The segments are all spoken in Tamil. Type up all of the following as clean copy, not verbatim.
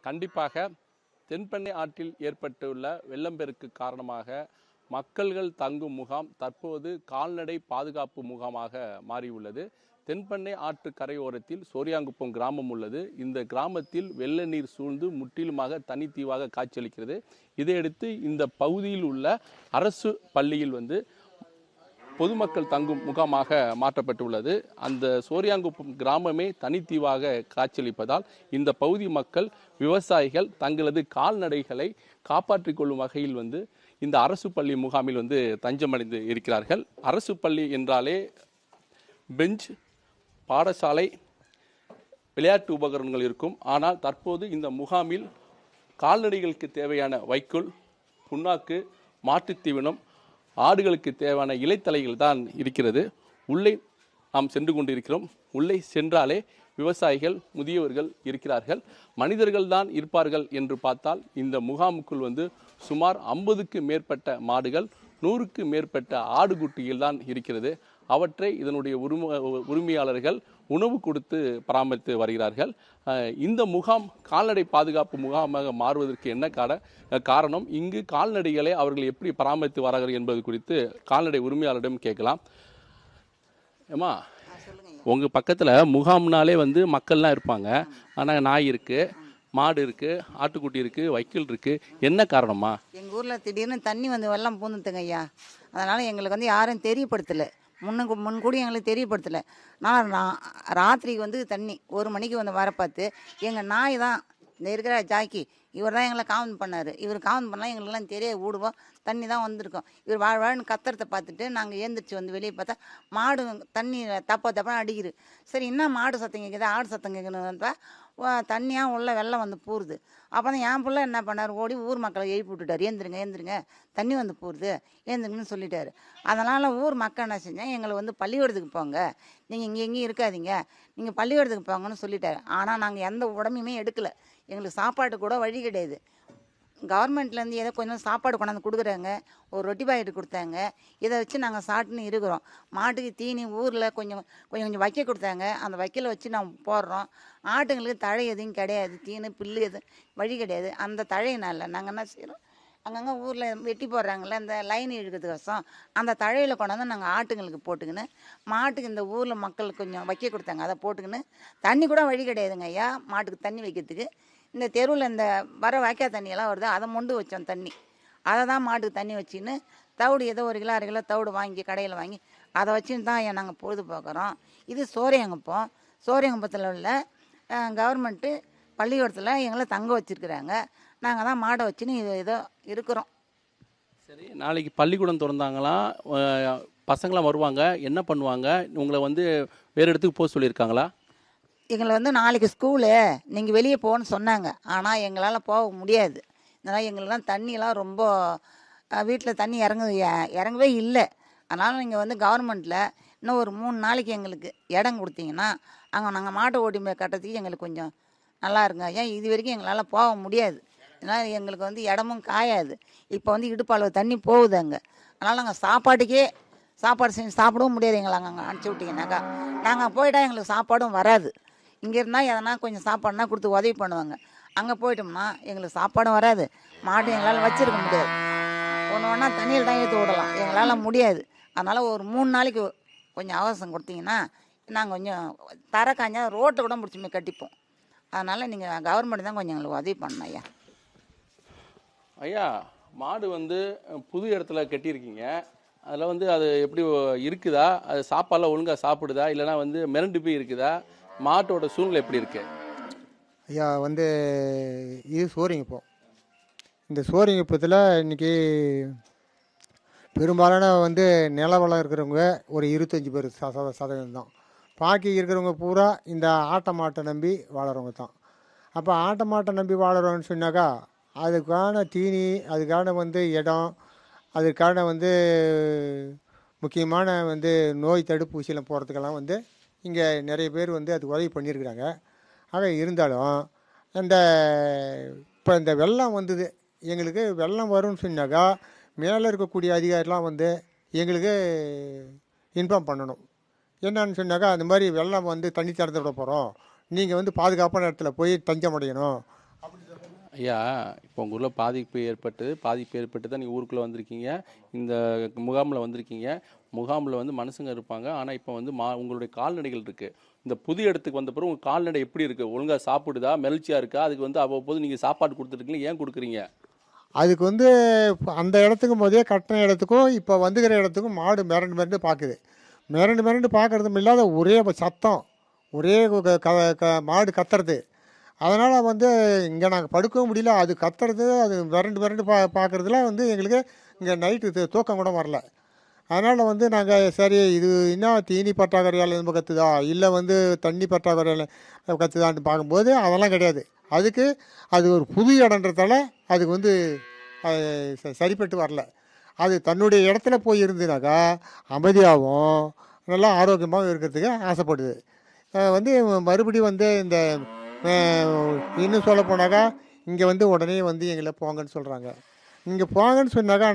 கண்டிப்பாக தென்பெண்ணை ஆற்றில் ஏற்பட்டுள்ள வெள்ளப்பெருக்கு காரணமாக மக்கள்கள் தங்கும் முகாம் தற்போது கால்நடை பாதுகாப்பு முகாமாக மாறியுள்ளது. தென்பெண்ணை ஆற்று கரையோரத்தில் சோரியாங்குப்பம் கிராமம் உள்ளது. இந்த கிராமத்தில் வெள்ள நீர் சூழ்ந்து முற்றிலுமாக தனித்தீவாக காட்சியளிக்கிறது. இதையடுத்து இந்த பகுதியில் உள்ள அரசு பள்ளியில் பொதுமக்கள் தங்கும் முகாமாக மாற்றப்பட்டுள்ளது. அந்த சோரியாங்குப்பம் கிராமமே தனித்தீவாக காட்சியளிப்பதால் இந்த பகுதி மக்கள் விவசாயிகள் தங்களது கால்நடைகளை காப்பாற்றிக் கொள்ளும் வகையில் இந்த அரசு பள்ளி முகாமில் தஞ்சமடைந்து இருக்கிறார்கள். அரசு பள்ளி என்றாலே பெஞ்ச், பாடசாலை, விளையாட்டு உபகரணங்கள் இருக்கும். ஆனால் தற்போது இந்த முகாமில் கால்நடைகளுக்கு தேவையான வைக்கோல், புண்ணாக்கு, மாட்டுத் தீவனம், ஆடுகளுக்கு தேவையான இலைத்தலைகள் தான் இருக்கிறது. உள்ளே நாம் சென்று கொண்டிருக்கிறோம். உள்ளே சென்றாலே விவசாயிகள், முதியவர்கள் இருக்கிறார்கள். மனிதர்கள் தான் இருப்பார்கள் என்று பார்த்தால் இந்த முகாமுக்குள் சுமார் 50க்கு மேற்பட்ட மாடுகள், 100க்கு மேற்பட்ட ஆடுகுட்டிகள் தான் இருக்கிறது. அவற்றை இதனுடைய உரிமையாளர்கள் உணவு கொடுத்து பராமரித்து வருகிறார்கள். இந்த முகாம் கால்நடை பாதுகாப்பு முகாமாக மாறுவதற்கு என்ன காரணம், இங்கு கால்நடைகளை அவர்கள் எப்படி பராமரித்து வரார்கள் என்பது குறித்து கால்நடை உரிமையாளரிடம் கேட்கலாம். ஏமா, உங்க பக்கத்துல முகாம்னாலே மக்கள்லாம் இருப்பாங்க. ஆனா நாய் இருக்கு, மாடு இருக்கு, ஆட்டுக்குட்டி இருக்கு, வைக்கல் இருக்கு. என்ன காரணமா? எங்கள் ஊரில் திடீர்னு தண்ணி வெள்ளம் பூந்துட்டுங்க ஐயா. அதனால் எங்களுக்கு யாரும் தெரியப்படுத்தலை, முன்கூடி எங்களுக்கு தெரியப்படுத்தலை. நான் ராத்திரிக்கு தண்ணி 1 மணிக்கு வர பார்த்து எங்கள் நாய் தான் இந்த இருக்கிற ஜாக்கி, இவர் தான் எங்களை காவல் பண்ணார். இவர் காவல் பண்ணலாம் எங்களுக்கெல்லாம் தெரிய விடுவோம். தண்ணி தான் வந்திருக்கோம். இவர் வாழ்வாழ்னு கத்துறதை பார்த்துட்டு நாங்கள் ஏந்திரிச்சு வெளியே பார்த்தா மாடு தண்ணி தப்பான்னு அடிக்குது. சரி, என்ன மாடு சத்தம் கேட்குது, ஆடு சத்தம் கேட்கணுன்றப்ப தண்ணியாக உள்ள வெள்ளம் பூருது. அப்போ தான் என் பிள்ளை என்ன பண்ணார், ஓடி ஊர் மக்களை எழுப்பி விட்டுட்டார். ஏந்திருங்க தண்ணி பூருது, ஏந்திருங்கன்னு சொல்லிட்டாரு. அதனால் ஊர் மக்கள் என்ன செஞ்சேன், எங்களை பள்ளிக்கூடத்துக்கு போங்க, நீங்கள் எங்கேயும் இருக்காதீங்க, நீங்கள் பள்ளிக்கூடத்துக்கு போங்கன்னு சொல்லிட்டாரு. ஆனால் நாங்கள் எந்த உடம்புமே எடுக்கலை. எங்களுக்கு சாப்பாடு கூட வழி கிடையாது. கவர்மெண்ட்லேருந்து ஏதோ கொஞ்சம் சாப்பாடு கொண்டாந்து கொடுக்குறாங்க, ஒரு ரொட்டி பாக்கெட்டு கொடுத்தாங்க. இதை வச்சு நாங்கள் சாப்பிட்டுன்னு இருக்கிறோம். மாட்டுக்கு தீனி ஊரில் கொஞ்சம் வைக்க கொடுத்தாங்க, அந்த வைக்கலை வச்சு நாங்கள் போடுறோம். ஆட்டுங்களுக்கு தழை எதுவும் கிடையாது, தீனி புல்லு எதுவும் வழி கிடையாது. அந்த தழையினால நாங்கள் என்ன செய்கிறோம், அங்கங்கே ஊரில் வெட்டி போடுறாங்களே அந்த லைன் இழுக்கிறதுக்கோசம் அந்த தழையில் கொண்டாந்து நாங்கள் ஆட்டுங்களுக்கு போட்டுக்கின்னு, மாட்டுக்கு இந்த ஊரில் மக்கள் கொஞ்சம் வைக்க கொடுத்தாங்க, அதை போட்டுக்கின்னு. தண்ணி கூட வழி கிடையாதுங்க ஐயா மாட்டுக்கு தண்ணி வைக்கிறதுக்கு. இந்த தெருவில் இந்த வர வாய்க்கா தண்ணியெல்லாம் வருது, அதை மொண்டு வச்சோம் தண்ணி. அதை தான் மாட்டுக்கு தண்ணி வச்சுன்னு தவிடு ஏதோ 1 கிலோ 1/2 கிலோ தவிடு வாங்கி கடையில் வாங்கி அதை வச்சுன்னு தான் நாங்கள் பொழுதுபோக்குறோம். இது சோரியாங்குப்பத்தில் உள்ள கவர்மெண்ட்டு பள்ளிக்கூடத்தில் எங்களை தங்க வச்சுருக்குறாங்க. நாங்கள் தான் மாடை வச்சுன்னு ஏதோ இருக்கிறோம். சரி, நாளைக்கு பள்ளிக்கூடம் திறந்தாங்களாம், பசங்களாம் வருவாங்க, என்ன பண்ணுவாங்க? உங்களை வேறு இடத்துக்கு போக சொல்லியிருக்காங்களா? எங்களை நாளைக்கு ஸ்கூலு, நீங்கள் வெளியே போகணுன்னு சொன்னாங்க. ஆனால் எங்களால் போக முடியாது. அதனால் எங்களுக்கெல்லாம் தண்ணியெல்லாம் ரொம்ப வீட்டில் தண்ணி இறங்கவே இல்லை. அதனால் நீங்கள் கவர்மெண்ட்டில் இன்னும் ஒரு 3 நாளைக்கு எங்களுக்கு இடம் கொடுத்தீங்கன்னா அங்கே நாங்கள் மாட்டை ஓட்டி போய் கட்டுறதுக்கு எங்களுக்கு கொஞ்சம் நல்லா இருங்க. ஏன் இது வரைக்கும் எங்களால் போக முடியாது. அதனால் எங்களுக்கு இடமும் காயாது. இப்போ இடுப்பளவு தண்ணி போகுது அங்கே. அதனால் நாங்கள் சாப்பாடு செஞ்சு சாப்பிடவும் முடியாது. எங்களை அங்கே அனுப்பிச்சி விட்டிங்கனாக்கா நாங்கள் போயிட்டால் எங்களுக்கு சாப்பாடும் வராது. இங்கே இருந்தால் எதனா கொஞ்சம் சாப்பாடுனா கொடுத்து உதவி பண்ணுவாங்க. அங்கே போயிட்டோம்னா எங்களுக்கு சாப்பாடும் வராது, மாட்டை எங்களால் வச்சுருக்க முடியாது. ஒன்றா தண்ணியில் தான் ஏற்றி விடலாம், எங்களால் முடியாது. அதனால் ஒரு 3 நாளைக்கு கொஞ்சம் அவகாசம் கொடுத்தீங்கன்னா நாங்கள் கொஞ்சம் தர காஞ்சா ரோட்டை கூட முடிச்சுமே கட்டிப்போம். அதனால் நீங்கள் கவர்மெண்ட் தான் கொஞ்சம் எங்களுக்கு உதவி பண்ணணும் ஐயா. ஐயா, மாடு புது இடத்துல கட்டியிருக்கீங்க, அதில் அது எப்படி இருக்குதா, அது சாப்பாடெல்லாம் ஒழுங்காக சாப்பிடுதா, இல்லைனா மிரண்டு போய் இருக்குதா, மாட்டோட சூழ்நிலை எப்படி இருக்கு? ஐயா இது சோரிங்குப்பம். இந்த சோரிங்குப்பத்தில் இன்றைக்கி பெரும்பாலான நிலவளம் இருக்கிறவங்க ஒரு 25% தான். பாக்கி இருக்கிறவங்க பூரா இந்த ஆட்டை மாட்டை நம்பி வாழறவங்க தான். அப்போ ஆட்டை மாட்டை நம்பி வாழறவங்கன்னு சொன்னாக்கா அதுக்கான தீனி, அதுக்கான இடம், அதுக்கான முக்கியமான நோய் தடுப்பூசியெல்லாம் போகிறதுக்கெல்லாம் இங்கே நிறைய பேர் அதுக்கு உதவி பண்ணியிருக்கிறாங்க. ஆக இருந்தாலும் இப்போ இந்த வெள்ளம் எங்களுக்கு வெள்ளம் வரும்னு சொன்னாக்கா மேலே இருக்கக்கூடிய அதிகாரிலாம் எங்களுக்கு இன்ஃபார்ம் பண்ணணும். என்னன்னு சொன்னாக்கா அந்த மாதிரி வெள்ளம் தண்ணி திறந்து விட போகிறோம், நீங்கள் பாதுகாப்பான இடத்துல போய் தஞ்சம் அடையணும் அப்படின்னு ஐயா, இப்போ உங்கள் ஊரில் பாதிப்பு ஏற்பட்டு தான் நீங்கள் ஊருக்குள்ளே வந்திருக்கீங்க. இந்த முகாமில் வந்திருக்கீங்க. முகாமில் வந்து மனுஷங்க இருப்பாங்க. ஆனால் இப்போ வந்து உங்களுடைய கால்நடைகள் இருக்குது. இந்த புது இடத்துக்கு வந்த பிறகு உங்கள் கால்நடை எப்படி இருக்குது? ஒழுங்காக சாப்பிடுதா? மெல்ச்சியாக இருக்கா? அதுக்கு வந்து அவ்வப்போது நீங்கள் சாப்பாடு கொடுத்துருக்கீங்க, ஏன் கொடுக்குறீங்க? அதுக்கு வந்து அந்த இடத்துக்கும் போதே கட்டின இடத்துக்கும் இப்போ வந்துக்கிற இடத்துக்கும் மாடு மிரண்டு மிரண்டு பார்க்குது. மிரண்டு மிரண்டு பார்க்குறதும் இல்லாத ஒரே சத்தம், ஒரே மாடு கத்துறது. அதனால் வந்து இங்கே நாங்கள் படுக்கவும் முடியல. அது கத்துறது, அது மிரண்டு மிரண்டு பார்க்குறதுல வந்து எங்களுக்கு இங்கே நைட்டு தூக்கம் கூட வரல. அதனால் வந்து நாங்கள் சரி, இது என்ன தீனி பற்றாக்குறையால் எதுவும் கத்துதா, இல்லை வந்து தண்ணி பற்றாக்குறையால் கத்துதான்னு பார்க்கும்போது அதெல்லாம் கிடையாது. அதுக்கு அது ஒரு புது இடன்றதால அதுக்கு வந்து சரிப்பட்டு வரல. அது தன்னுடைய இடத்துல போய் இருந்துனாக்கா அமைதியாகவும் நல்லா ஆரோக்கியமாகவும் இருக்கிறதுக்கு ஆசைப்படுது. வந்து மறுபடியும் வந்து இந்த இன்னும் சொல்ல போனாக்கா இங்கே வந்து உடனே வந்து எங்களை போங்கன்னு சொல்கிறாங்க. இங்கே போங்கன்னு சொன்னாக்கா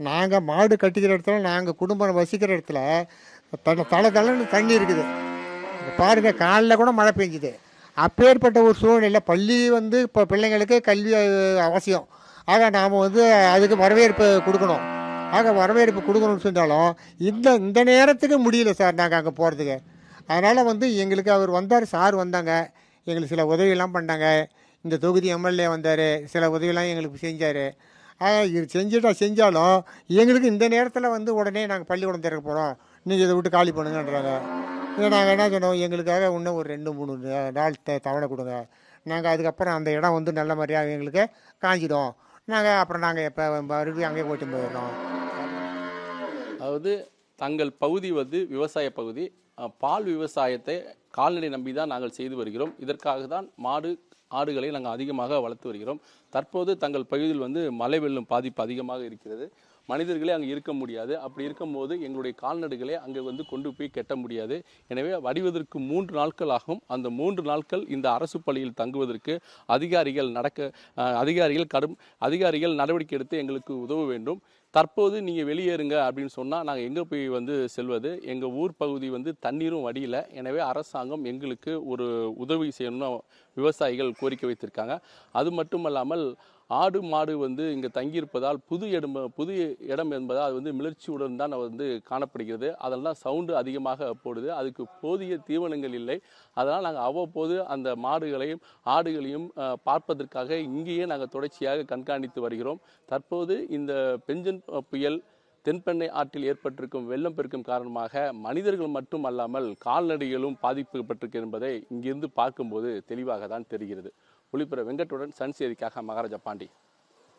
நாங்கள் மாடு கட்டிக்கிற இடத்துல, நாங்கள் குடும்பம் வசிக்கிற இடத்துல தலைன்னு தண்ணி இருக்குது. பாருங்கள், காலைல கூட மழை பெஞ்சுது. அப்பேற்பட்ட ஒரு சூழ்நிலை. பள்ளி வந்து இப்போ பிள்ளைங்களுக்கு கல்வி அவசியம். ஆக நாம் வந்து அதுக்கு வரவேற்பு கொடுக்கணும். ஆக வரவேற்பு கொடுக்கணும்னு சொன்னாலும் இந்த நேரத்துக்கு முடியல சார் நாங்கள் அங்கே போகிறதுக்கு. அதனால் வந்து எங்களுக்கு அவர் வந்தார், சார் வந்தாங்க, எங்களுக்கு சில உதவியெல்லாம் பண்ணாங்க. இந்த தொகுதி எம்எல்ஏ வந்தார், சில உதவியெல்லாம் எங்களுக்கு செஞ்சார். இது செஞ்சாலும் எங்களுக்கு இந்த நேரத்தில் வந்து உடனே நாங்கள் பள்ளிக்கூடம் திறக்க போகிறோம், நீங்கள் இதை விட்டு காலி பண்ணுங்கன்றாங்க. நாங்கள் என்ன சொன்னோம், எங்களுக்காக இன்னும் ஒரு 2-3 நாள் தவணை கொடுங்க. நாங்கள் அதுக்கப்புறம் அந்த இடம் வந்து நல்ல மாதிரியாக எங்களுக்கு காஞ்சிடும். அப்புறம் நாங்கள் எப்போ மறுபடியும் அங்கேயே போய்ட்டு போயிடுறோம். அதாவது தங்கள் பகுதி வந்து விவசாய பகுதி. பால் விவசாயத்தை கால்நடை நம்பி தான் நாங்கள் செய்து வருகிறோம். இதற்காக தான் ஆடுகளை நாங்கள் அதிகமாக வளர்த்து வருகிறோம். தற்போது தங்கள் பகுதியில் வந்து மழை வெள்ளம் பாதிப்பு அதிகமாக இருக்கிறது. மனிதர்களே அங்கே இருக்க முடியாது. அப்படி இருக்கும்போது எங்களுடைய கால்நடைகளை அங்கே வந்து கொண்டு போய் கட்ட முடியாது. எனவே வடிவதற்கு 3 நாட்கள் ஆகும். அந்த 3 நாட்கள் இந்த அரசு பள்ளியில் தங்குவதற்கு அதிகாரிகள் நடவடிக்கை எடுத்து எங்களுக்கு உதவ வேண்டும். தற்போது நீங்கள் வெளியேறுங்க அப்படின்னு சொன்னால் நாங்கள் எங்கே போய் வந்து செல்வது? எங்கள் ஊர் பகுதி வந்து தண்ணீரும் வடியல. எனவே அரசாங்கம் எங்களுக்கு ஒரு உதவி செய்யணும்னு விவசாயிகள் கோரிக்கை வைத்திருக்காங்க. அது மட்டுமல்லாமல் ஆடு மாடு வந்து இங்கே தங்கியிருப்பதால் புது இடம் என்பதால் அது வந்து மிளர்ச்சியுடன் தான் வந்து காணப்படுகிறது. அதெல்லாம் சவுண்டு அதிகமாக போடுது. அதுக்கு போதிய தீவனங்கள் இல்லை. அதனால் நாங்கள் அவ்வப்போது அந்த மாடுகளையும் ஆடுகளையும் பார்ப்பதற்காக இங்கேயே நாங்கள் தொடர்ச்சியாக கண்காணித்து வருகிறோம். தற்போது இந்த பெஞ்சன் புயல் தென்பெண்ணை ஆற்றில் ஏற்பட்டிருக்கும் வெள்ளம் பெருக்கும் காரணமாக மனிதர்கள் மட்டும் அல்லாமல் கால்நடைகளும் பாதிக்கப்பட்டிருக்கு என்பதை இங்கிருந்து பார்க்கும்போது தெளிவாக தான் தெரிகிறது. ஒளிபர வெங்கட்டுடன் சன் செய்திக்காக மகாராஜா பாண்டி.